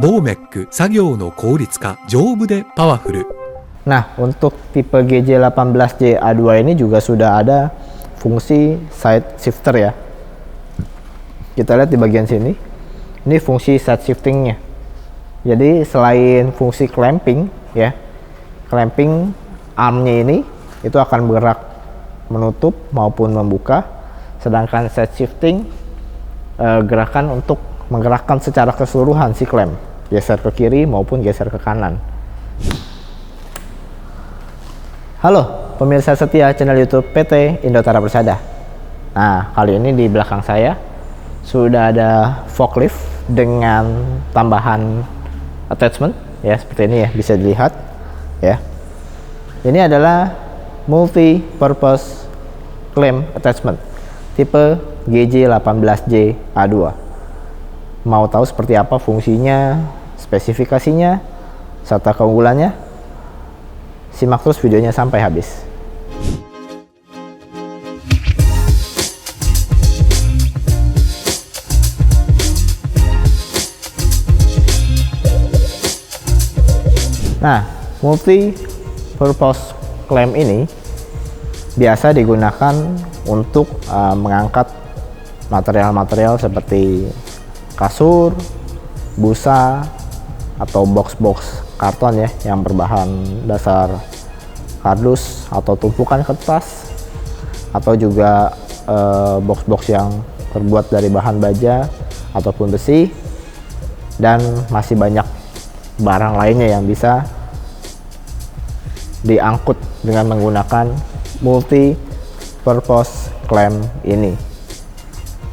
ボーメック作業の効率化丈夫でパワフル。 Nah, untuk tipe GJ18J-A2 ini juga sudah ada fungsi side shifter ya. Kita lihat di bagian sini. Ini fungsi side shiftingnya. Jadi selain fungsi clamping ya, clamping armnya ini itu akan bergerak menutup maupun membuka. Sedangkan side shifting gerakan untuk menggerakkan secara keseluruhan si klem, geser ke kiri maupun geser ke kanan. Halo pemirsa setia channel YouTube PT Indotara Persada. Nah, kali ini di belakang saya sudah ada forklift dengan tambahan attachment ya, seperti ini ya, bisa dilihat ya. Ini adalah multi purpose clamp attachment tipe GJ18J-A2. Mau tahu seperti apa fungsinya, spesifikasinya, serta keunggulannya? Simak terus videonya sampai habis. Nah, multi purpose clamp ini biasa digunakan untuk mengangkat material-material seperti kasur, busa, atau box-box karton ya yang berbahan dasar kardus atau tumpukan kertas, atau juga box-box yang terbuat dari bahan baja ataupun besi, dan masih banyak barang lainnya yang bisa diangkut dengan menggunakan multi purpose clamp ini.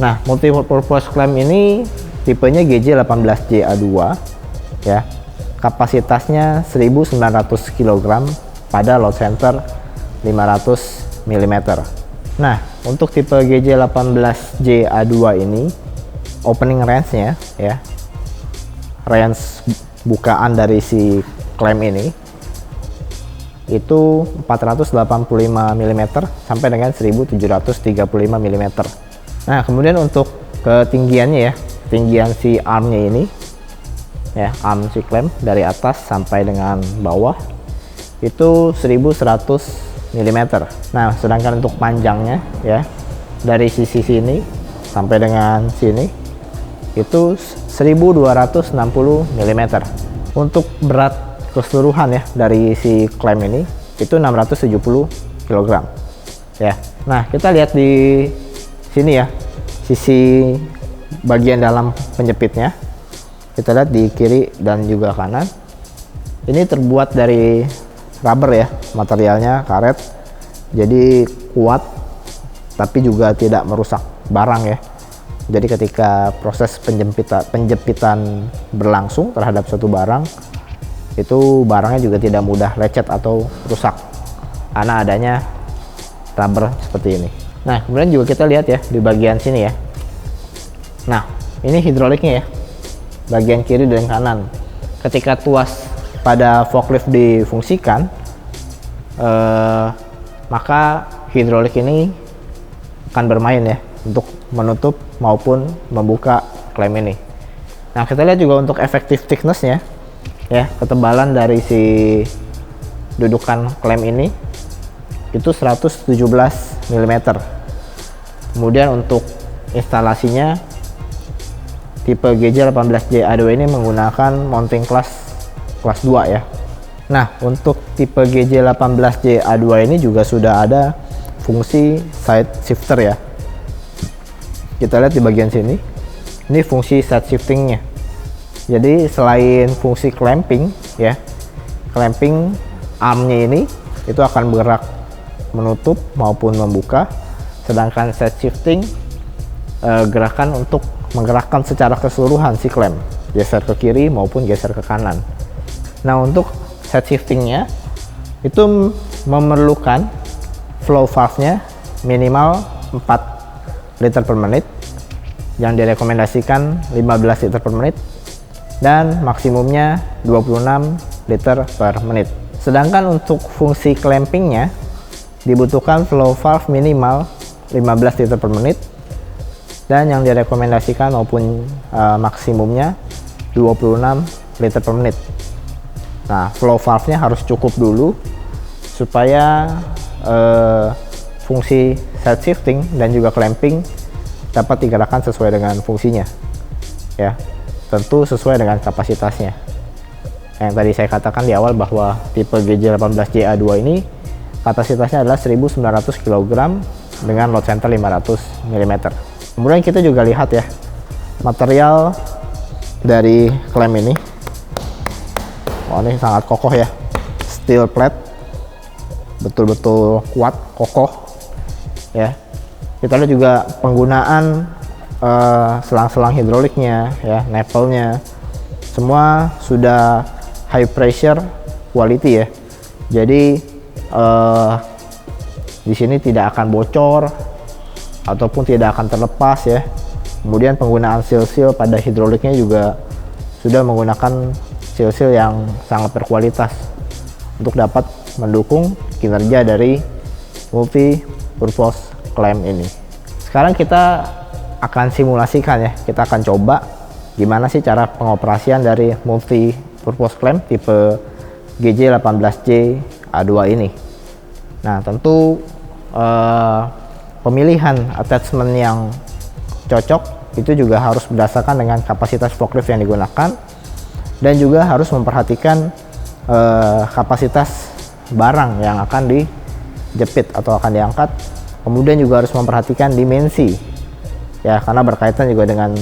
Nah, multi purpose clamp ini tipenya GJ18J-A2 ya. Kapasitasnya 1900 kg pada load center 500 mm. Nah, untuk tipe GJ18J-A2 ini opening range-nya ya, range bukaan dari si clamp ini itu 485 mm sampai dengan 1735 mm. Nah, kemudian untuk ketinggiannya ya, ketinggian si armnya ini ya, arm si clamp dari atas sampai dengan bawah itu 1100 mm. Nah, sedangkan untuk panjangnya ya, dari sisi sini sampai dengan sini itu 1260 mm. Untuk berat keseluruhan ya dari si clamp ini itu 670 kg ya. Nah, kita lihat di sini ya, sisi bagian dalam penjepitnya. Kita lihat di kiri dan juga kanan. Ini terbuat dari rubber ya, materialnya karet. Jadi kuat tapi juga tidak merusak barang ya. Jadi ketika proses penjepitan berlangsung terhadap suatu barang, itu barangnya juga tidak mudah lecet atau rusak karena adanya rubber seperti ini. Nah, kemudian juga kita lihat ya di bagian sini ya. Nah, ini hidroliknya ya, bagian kiri dan kanan. Ketika tuas pada forklift difungsikan, maka hidrolik ini akan bermain ya untuk menutup maupun membuka klem ini. Nah, kita lihat juga untuk effective thickness-nya ya, ketebalan dari si dudukan klem ini itu 117 mm. Kemudian untuk instalasinya tipe GJ18J-A2 ini menggunakan mounting kelas 2 ya. Nah, untuk tipe GJ18J-A2 ini juga sudah ada fungsi side shifter ya. Kita lihat di bagian sini. Ini fungsi side shiftingnya. Jadi selain fungsi clamping ya, clamping armnya ini itu akan bergerak menutup maupun membuka. Sedangkan side shifting gerakan untuk menggerakkan secara keseluruhan si klem, geser ke kiri maupun geser ke kanan. Nah, untuk side shiftingnya itu memerlukan flow valve-nya minimal 4 liter per menit, yang direkomendasikan 15 liter per menit, dan maksimumnya 26 liter per menit. Sedangkan untuk fungsi clampingnya dibutuhkan flow valve minimal 15 liter per menit, dan yang direkomendasikan maupun maksimumnya 26 liter per menit. Nah, flow valve-nya harus cukup dulu supaya fungsi side shifting dan juga clamping dapat digerakkan sesuai dengan fungsinya. Ya, tentu sesuai dengan kapasitasnya. Yang tadi saya katakan di awal bahwa tipe GJ18JA2 ini kapasitasnya adalah 1900 kg dengan load center 500 mm. Kemudian kita juga lihat ya, material dari klem ini. Oh, ini sangat kokoh ya, steel plate, betul-betul kuat, kokoh ya. Kita lihat juga penggunaan selang-selang hidroliknya ya, nipple-nya semua sudah high pressure quality ya. Jadi di sini tidak akan bocor ataupun tidak akan terlepas ya. Kemudian penggunaan seal-seal pada hidroliknya juga sudah menggunakan seal-seal yang sangat berkualitas untuk dapat mendukung kinerja dari multi purpose klem ini. Sekarang kita akan simulasikan ya, kita akan coba gimana sih cara pengoperasian dari multi purpose klem tipe GJ18J-A2 ini. Nah, tentu pemilihan attachment yang cocok itu juga harus berdasarkan dengan kapasitas forklift yang digunakan, dan juga harus memperhatikan kapasitas barang yang akan dijepit atau akan diangkat. Kemudian juga harus memperhatikan dimensi ya, karena berkaitan juga dengan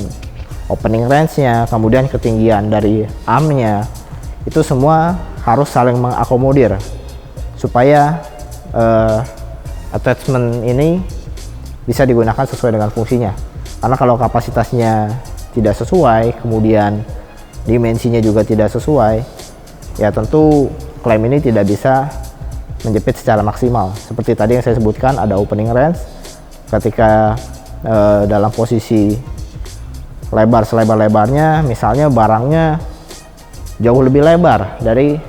opening range-nya, kemudian ketinggian dari arm-nya. Itu semua harus saling mengakomodir supaya attachment ini bisa digunakan sesuai dengan fungsinya. Karena kalau kapasitasnya tidak sesuai, kemudian dimensinya juga tidak sesuai, ya tentu klem ini tidak bisa menjepit secara maksimal. Seperti tadi yang saya sebutkan, ada opening range ketika dalam posisi lebar selebar-lebarnya, misalnya barangnya jauh lebih lebar dari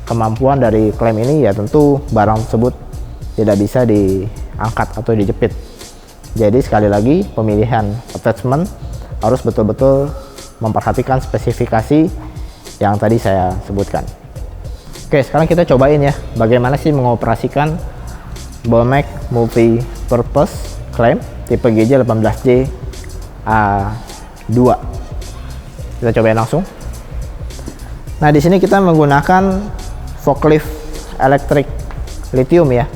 kemampuan dari klem ini, ya tentu barang tersebut tidak bisa diangkat atau dijepit. Jadi sekali lagi, pemilihan attachment harus betul-betul memperhatikan spesifikasi yang tadi saya sebutkan. Oke, sekarang kita cobain ya, bagaimana sih mengoperasikan Bolmec multi purpose klem tipe GJ18J-A2. Kita cobain langsung. Nah, di sini kita menggunakan forklift elektrik lithium ya.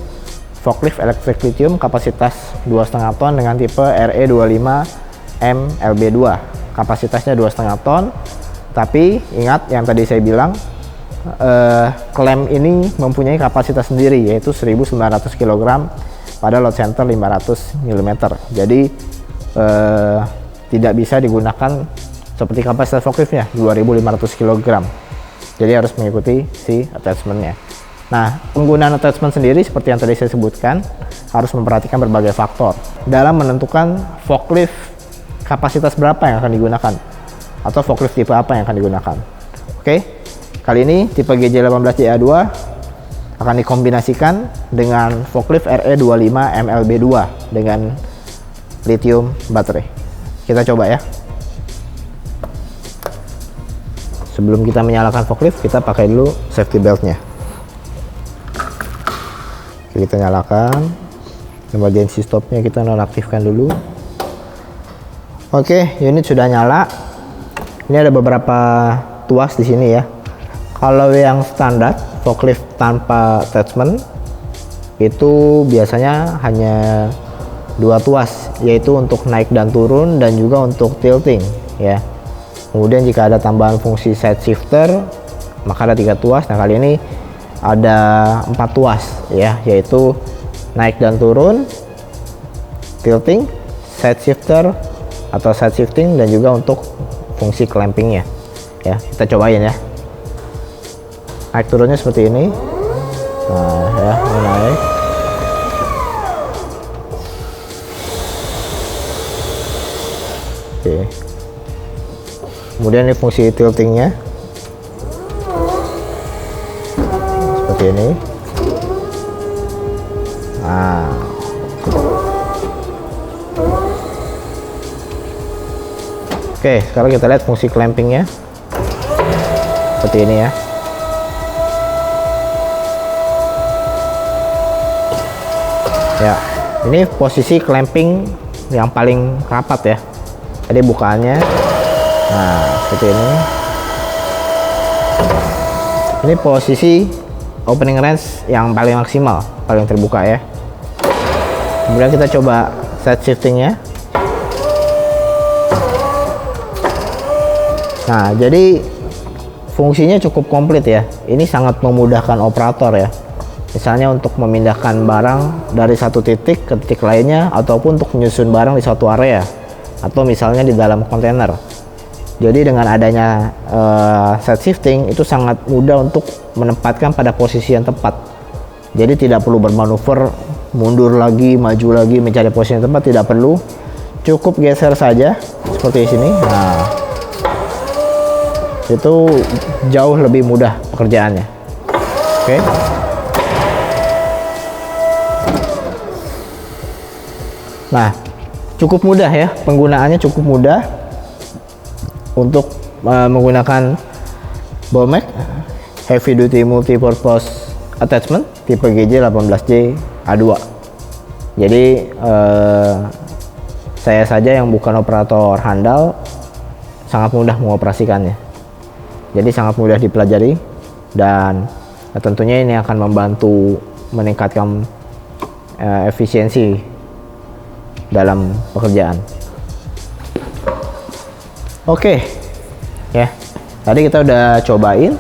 Forklift elektrik lithium kapasitas 2,5 ton dengan tipe RE25MLB2. Kapasitasnya 2,5 ton. Tapi ingat yang tadi saya bilang, klem ini mempunyai kapasitas sendiri, yaitu 1900 kg pada load center 500 mm. Jadi tidak bisa digunakan seperti kapasitas forkliftnya 2500 kg. Jadi harus mengikuti si attachmentnya. Nah, penggunaan attachment sendiri seperti yang tadi saya sebutkan harus memperhatikan berbagai faktor dalam menentukan forklift kapasitas berapa yang akan digunakan atau forklift tipe apa yang akan digunakan. Oke, kali ini tipe GJ18JA2 akan dikombinasikan dengan forklift RE25MLB2 dengan lithium baterai. Kita coba ya. Sebelum kita menyalakan forklift, kita pakai dulu safety beltnya. Oke, kita nyalakan. Emergency stopnya kita nonaktifkan dulu. Oke, unit sudah nyala. Ini ada beberapa tuas di sini ya. Kalau yang standar forklift tanpa attachment itu biasanya hanya 2 tuas, yaitu untuk naik dan turun dan juga untuk tilting ya. Kemudian jika ada tambahan fungsi side shifter maka ada 3 tuas. Nah, kali ini ada 4 tuas ya, yaitu naik dan turun, tilting, side shifter atau side shifting, dan juga untuk fungsi clampingnya ya. Kita cobain ya. Naik turunnya seperti ini. Nah ya, ini naik. Oke. Kemudian ini fungsi tiltingnya seperti ini. Nah, Oke, sekarang kita lihat fungsi clampingnya seperti ini ya. Ya, ini posisi clamping yang paling rapat ya. Jadi bukaannya, nah seperti ini. Ini posisi opening range yang paling maksimal, paling terbuka ya. Kemudian kita coba set shiftingnya. Nah, jadi fungsinya cukup komplit ya. Ini sangat memudahkan operator ya. Misalnya untuk memindahkan barang dari satu titik ke titik lainnya, ataupun untuk menyusun barang di suatu area, atau misalnya di dalam kontainer. Jadi dengan adanya set shifting itu sangat mudah untuk menempatkan pada posisi yang tepat. Jadi tidak perlu bermanuver, mundur lagi, maju lagi, mencari posisi yang tepat, tidak perlu. Cukup geser saja seperti di sini. Nah, itu jauh lebih mudah pekerjaannya. Oke. Nah, cukup mudah ya, penggunaannya cukup mudah untuk menggunakan Bomek Heavy Duty Multi-Purpose Attachment tipe GJ18J A2. Jadi saya saja yang bukan operator handal sangat mudah mengoperasikannya. Jadi sangat mudah dipelajari, dan tentunya ini akan membantu meningkatkan efisiensi dalam pekerjaan. Oke, ya. Tadi kita udah cobain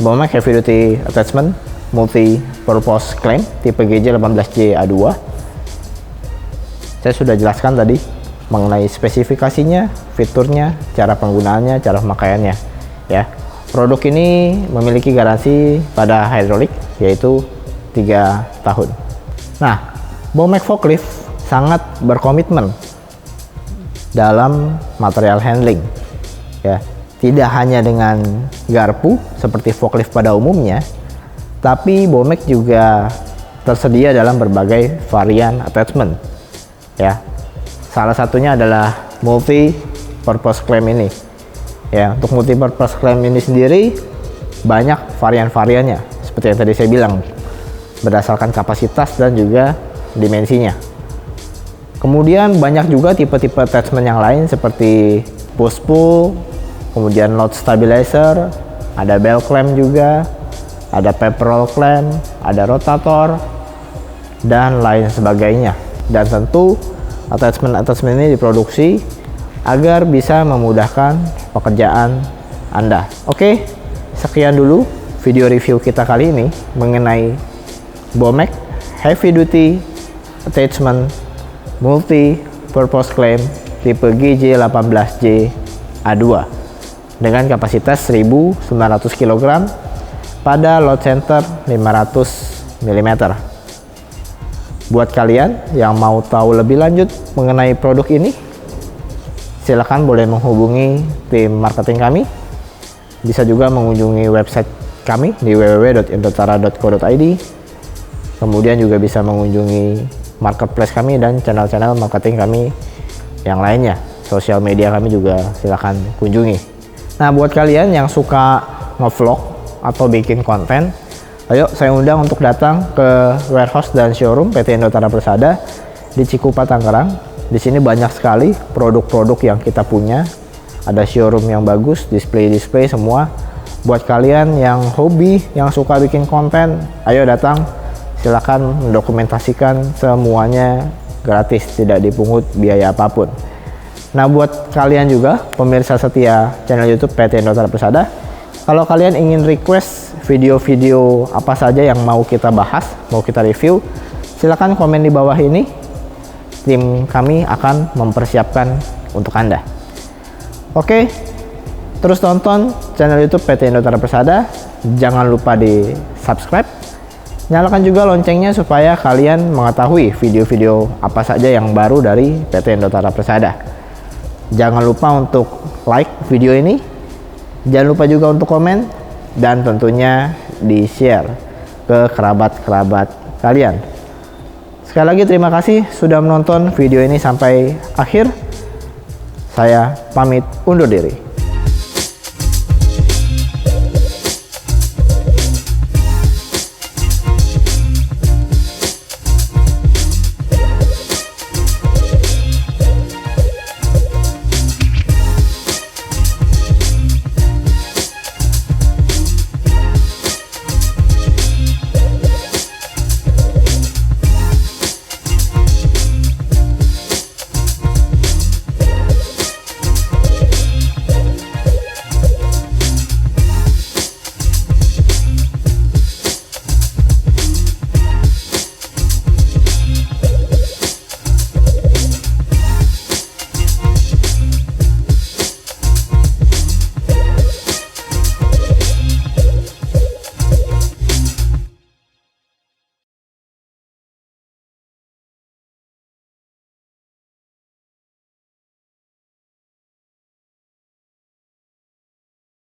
Bomek Heavy Duty Attachment Multi Purpose Clamp tipe GJ18J A2. Saya sudah jelaskan tadi mengenai spesifikasinya, fiturnya, cara penggunaannya, cara pemakaiannya. Ya, produk ini memiliki garansi pada hidrolik yaitu 3 tahun. Nah, Bomek Forklift sangat berkomitmen dalam material handling ya, tidak hanya dengan garpu seperti forklift pada umumnya, tapi Bomek juga tersedia dalam berbagai varian attachment ya. Salah satunya adalah multi purpose clamp ini ya. Untuk multi purpose clamp ini sendiri banyak varian-variannya seperti yang tadi saya bilang, berdasarkan kapasitas dan juga dimensinya. Kemudian banyak juga tipe-tipe attachment yang lain seperti push pull, kemudian load stabilizer, ada bell clamp juga, ada pepperroll clamp, ada rotator, dan lain sebagainya. Dan tentu attachment ini diproduksi agar bisa memudahkan pekerjaan Anda. Oke, sekian dulu video review kita kali ini mengenai Bomek Heavy Duty Attachment Multi Purpose Clamp tipe GJ18J A2 dengan kapasitas 1900 kg pada load center 500 mm. Buat kalian yang mau tahu lebih lanjut mengenai produk ini, silakan boleh menghubungi tim marketing kami. Bisa juga mengunjungi website kami di www.indotara.co.id. Kemudian juga bisa mengunjungi marketplace kami dan channel-channel marketing kami yang lainnya. Sosial media kami juga silakan kunjungi. Nah, buat kalian yang suka ngevlog atau bikin konten, ayo saya undang untuk datang ke warehouse dan showroom PT Indotara Persada di Cikupa, Tangerang. Di sini banyak sekali produk-produk yang kita punya. Ada showroom yang bagus, display semua. Buat kalian yang hobi, yang suka bikin konten, ayo datang. Silakan mendokumentasikan semuanya gratis, tidak dipungut biaya apapun. Nah, buat kalian juga pemirsa setia channel YouTube PT Indotara Persada, kalau kalian ingin request video-video apa saja yang mau kita bahas, mau kita review, silakan komen di bawah ini. Tim kami akan mempersiapkan untuk Anda. Oke, terus tonton channel YouTube PT Indotara Persada. Jangan lupa di subscribe. Nyalakan juga loncengnya supaya kalian mengetahui video-video apa saja yang baru dari PT Indotara Persada. Jangan lupa untuk like video ini. Jangan lupa juga untuk komen. Dan tentunya di-share ke kerabat-kerabat kalian. Sekali lagi terima kasih sudah menonton video ini sampai akhir. Saya pamit undur diri.